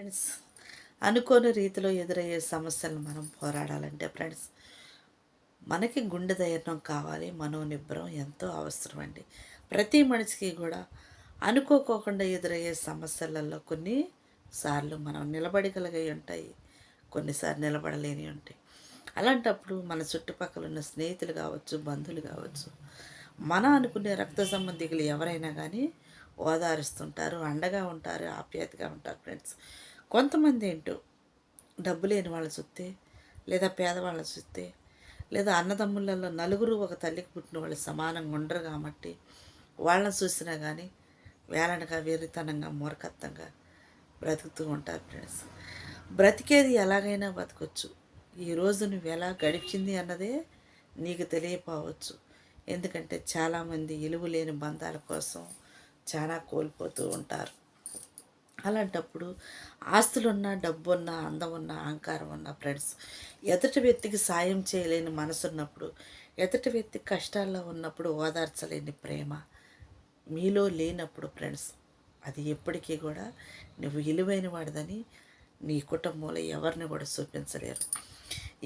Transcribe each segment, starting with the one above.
Friends, అనుకోని రీతిలో ఎదురయ్యే సమస్యలను మనం పోరాడాలంటే ఫ్రెండ్స్, మనకి గుండె ధైర్యం కావాలి. మనోనిబ్బరం ఎంతో అవసరం అండి. ప్రతి మనిషికి కూడా అనుకోకోకుండా ఎదురయ్యే సమస్యలలో కొన్ని సార్లు మనం నిలబడగలిగి ఉంటాయి, కొన్నిసార్లు నిలబడలేని ఉంటాయి. అలాంటప్పుడు మన చుట్టుపక్కల ఉన్న స్నేహితులు కావచ్చు, బంధువులు కావచ్చు, మన అనుకునే రక్త సంబంధికులు ఎవరైనా కానీ ఓదారుస్తుంటారు, అండగా ఉంటారు, ఆప్యాయతగా ఉంటారు ఫ్రెండ్స్. కొంతమంది ఏంటో డబ్బు లేని వాళ్ళ చూస్తే, లేదా పేదవాళ్ళ చూస్తే, లేదా అన్నదమ్ములలో నలుగురు ఒక తల్లికి పుట్టిన వాళ్ళు సమానంగా ఉండరు కాబట్టి వాళ్ళని చూసినా కానీ వేలనగా వెర్రితనంగా మూర్ఖత్వంగా బ్రతుకుతూ ఉంటారు ఫ్రెండ్స్. బ్రతికేది ఎలాగైనా బతకొచ్చు. ఈరోజు నువ్వు ఎలా గడిచింది అన్నదే నీకు తెలియపోవచ్చు. ఎందుకంటే చాలామంది ఇలువ లేని బంధాల కోసం చాలా కోల్పోతూ ఉంటారు. అలాంటప్పుడు ఆస్తులున్నా, డబ్బున్నా, అందం ఉన్న, అహంకారం ఉన్న ఫ్రెండ్స్, ఎదుటి వ్యక్తికి సాయం చేయలేని మనసున్నప్పుడు, ఎదుటి వ్యక్తి కష్టాల్లో ఉన్నప్పుడు ఓదార్చలేని ప్రేమ మీలో లేనప్పుడు ఫ్రెండ్స్, అది ఎప్పటికీ కూడా నువ్వు విలువైన వాడిదని నీ కుటుంబంలో ఎవరిని కూడా చూపించలేరు.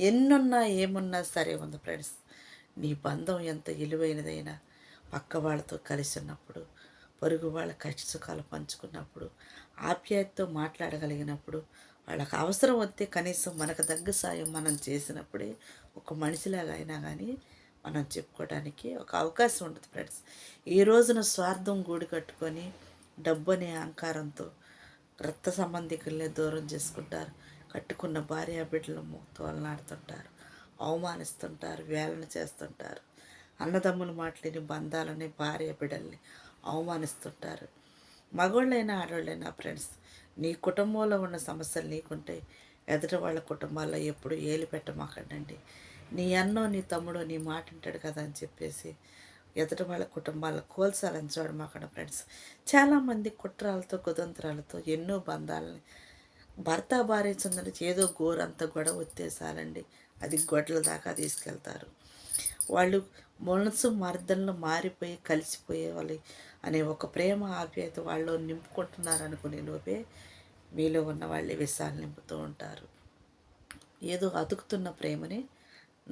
ఎన్నున్నా ఏమున్నా సరే ఉంది ఫ్రెండ్స్, నీ బంధం ఎంత విలువైనదైనా పక్క వాళ్ళతో కలిసి ఉన్నప్పుడు, పొరుగు వాళ్ళ కష్ట సుఖాలు పంచుకున్నప్పుడు, ఆప్యాయతతో మాట్లాడగలిగినప్పుడు, వాళ్ళకి అవసరం వస్తే కనీసం మనకు దగ్గర సాయం మనం చేసినప్పుడే ఒక మనిషిలాగా అయినా కానీ మనం చెప్పుకోవడానికి ఒక అవకాశం ఉంటుంది ఫ్రెండ్స్. ఈ రోజున స్వార్థం గూడు కట్టుకొని డబ్బు అనే అహంకారంతో రక్త సంబంధికుల్ని దూరం చేసుకుంటారు. కట్టుకున్న భార్య బిడ్డలను తోలనాడుతుంటారు, అవమానిస్తుంటారు, వేలన చేస్తుంటారు. అన్నదమ్ములు మాట్లాడిన బంధాలని భార్య బిడ్డల్ని అవమానిస్తుంటారు. మగోళ్ళైనా ఆడవాళ్ళైనా ఫ్రెండ్స్, నీ కుటుంబంలో ఉన్న సమస్యలు నీకుంటే ఎదుటి వాళ్ళ కుటుంబాల్లో ఎప్పుడు ఏలు పెట్టమాకండి. నీ అన్నో నీ తమ్ముడో నీ మాట వింటాడు కదా అని చెప్పేసి ఎదుటి వాళ్ళ కుటుంబాలను కోల్చాలని చూడమాకండి ఫ్రెండ్స్. చాలామంది కుట్రాలతో కుతంత్రాలతో ఎన్నో బంధాలని భర్త భార్య చెందిన ఏదో గోరంత గొడవ వచ్చేసాలండి, అది గొడ్ల దాకా తీసుకెళ్తారు. వాళ్ళు మనసు మర్దనలు మారిపోయి కలిసిపోయే వాళ్ళు అనే ఒక ప్రేమ ఆప్యాయత వాళ్ళు నింపుకుంటున్నారు అనుకునే లోపే మీలో ఉన్న వాళ్ళే విషాలు నింపుతూ ఉంటారు. ఏదో అతుకుతున్న ప్రేమని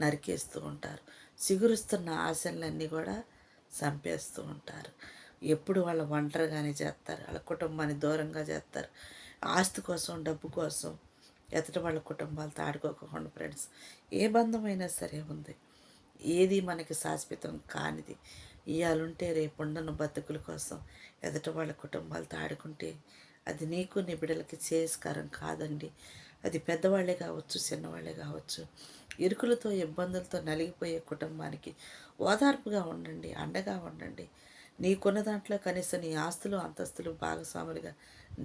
నరికేస్తూ ఉంటారు. చిగురుస్తున్న ఆశలన్నీ కూడా చంపేస్తూ ఉంటారు. ఎప్పుడు వాళ్ళ ఒంటరిగానే చేస్తారు, వాళ్ళ కుటుంబాన్ని దూరంగా చేస్తారు. ఆస్తి కోసం, డబ్బు కోసం ఎదుటి వాళ్ళ కుటుంబాలతో ఆడుకోకుండా ఫ్రెండ్స్, ఏ బంధమైనా సరే ఉంది, ఏది మనకి శాశ్వతం కానిది. ఇవాళుంటే రేపు ఉండను బతుకుల కోసం ఎదుటి వాళ్ళ కుటుంబాలతో ఆడుకుంటే అది నీకు నీ బిడ్డలకి శ్రేయస్కరం కాదండి. అది పెద్దవాళ్ళే కావచ్చు, చిన్నవాళ్ళే కావచ్చు. ఇరుకులతో ఇబ్బందులతో నలిగిపోయే కుటుంబానికి ఓదార్పుగా ఉండండి, అండగా ఉండండి. నీకున్న దాంట్లో కనీసం నీ ఆస్తులు అంతస్తులు భాగస్వాములుగా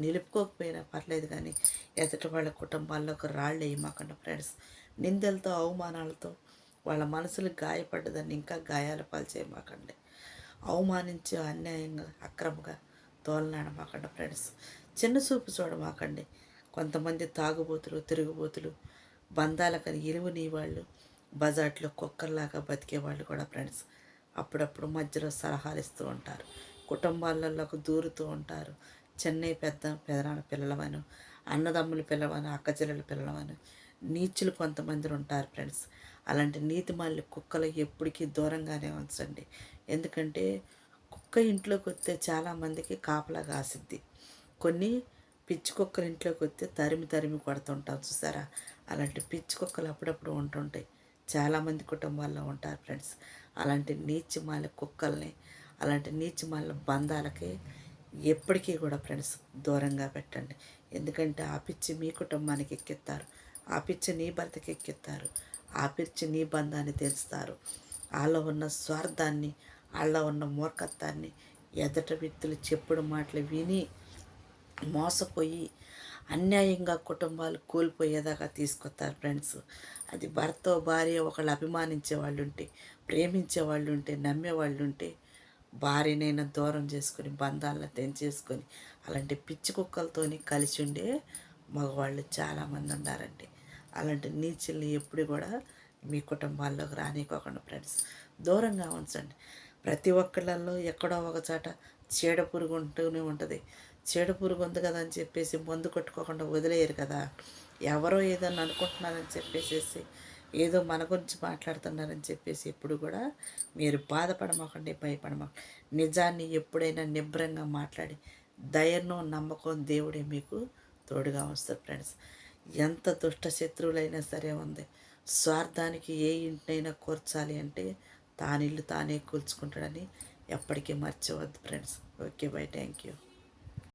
నిలుపుకోకపోయినా పర్లేదు, కానీ ఎదుటి వాళ్ళ కుటుంబాల్లోకి రాళ్ళు వేయమాకండి ఫ్రెండ్స్. నిందలతో అవమానాలతో వాళ్ళ మనసులు గాయపడ్డదాన్ని ఇంకా గాయాల పాలు చేయమాకండి. అవమానించి అన్యాయంగా అక్రమంగా తోలనాడమాకండి ఫ్రెండ్స్. చిన్న చూపు చూడమాకండి. కొంతమంది తాగుబోతులు, తిరుగుబోతులు, బంధాలకు ఇలువని వాళ్ళు, బజాట్లో కుక్కర్లాగా బతికేవాళ్ళు కూడా ఫ్రెండ్స్ అప్పుడప్పుడు మధ్యలో సలహాలు ఇస్తూ ఉంటారు. కుటుంబాలలోకి దూరుతూ ఉంటారు. చిన్నవి పెద్ద పెదనాన్న పిల్లలమను, అన్నదమ్ముల పిల్లవను, అక్కచెల్లెల పిల్లలమను నీచులు కొంతమంది ఉంటారు ఫ్రెండ్స్. అలాంటి నీతిమాలి కుక్కలు ఎప్పటికీ దూరంగానే ఉంచండి. ఎందుకంటే కుక్క ఇంట్లోకి వస్తే చాలామందికి కాపలా కాసిద్ది. కొన్ని పిచ్చి కుక్కలు ఇంట్లోకి వస్తే తరిమి తరిమి కొడుతుంటాం చూసారా, అలాంటి పిచ్చి కుక్కలు అప్పుడప్పుడు ఉంటుంటాయి. చాలామంది కుటుంబాల్లో ఉంటారు ఫ్రెండ్స్. అలాంటి నీచమాల కుక్కల్ని, అలాంటి నీచమాల బంధాలకి ఎప్పటికీ కూడా ఫ్రెండ్స్ దూరంగా పెట్టండి. ఎందుకంటే ఆ పిచ్చి మీ కుటుంబానికి ఎక్కిస్తారు, ఆ పిచ్చి నీ భర్తకి ఎక్కిస్తారు, ఆ పిచ్చి నీ బంధాన్ని తెలుస్తారు. వాళ్ళలో ఉన్న స్వార్థాన్ని, వాళ్ళలో ఉన్న మూర్ఖత్వాన్ని ఎదుట వ్యక్తులు చెప్పుడు మాటలు విని మోసపోయి అన్యాయంగా కుటుంబాలు కోల్పోయేదాకా తీసుకొస్తారు ఫ్రెండ్స్. అది భర్త భార్య ఒకళ్ళు అభిమానించే వాళ్ళు ఉంటే, ప్రేమించే వాళ్ళు ఉంటే, నమ్మే వాళ్ళు ఉంటే భార్యనైనా దూరం చేసుకొని బంధాలను తెంచేసుకొని అలాంటి పిచ్చి కుక్కలతోని కలిసి ఉండే మగవాళ్ళు చాలామంది ఉన్నారండి. అలాంటి నీచుల్ని ఎప్పుడు కూడా మీ కుటుంబాల్లోకి రానివ్వకండి ఫ్రెండ్స్. దూరంగా ఉంచండి. ప్రతి ఒక్కళ్ళల్లో ఎక్కడో ఒక చోట చీడ పురుగు ఉంటూనే ఉంటుంది. చెడు పురుగు ఉంది కదా అని చెప్పేసి మందు కొట్టుకోకుండా వదిలేయరు కదా. ఎవరో ఏదన్నా అనుకుంటున్నారని చెప్పేసేసి ఏదో మన గురించి మాట్లాడుతున్నారని చెప్పేసి ఎప్పుడు కూడా మీరు బాధపడమాకండి, భయపడమాకండి. నిజాన్ని ఎప్పుడైనా నిబ్రంగా మాట్లాడి ధైర్యం, నమ్మకం దేవుడే మీకు తోడుగా వస్తారు ఫ్రెండ్స్. ఎంత దుష్ట శత్రువులైనా సరే ఉంది, స్వార్థానికి ఏ ఇంటినైనా కూర్చాలి అంటే తానిల్లు తానే కూల్చుకుంటాడని ఎప్పటికీ మర్చివద్దు friends. Okay, bye, thank you.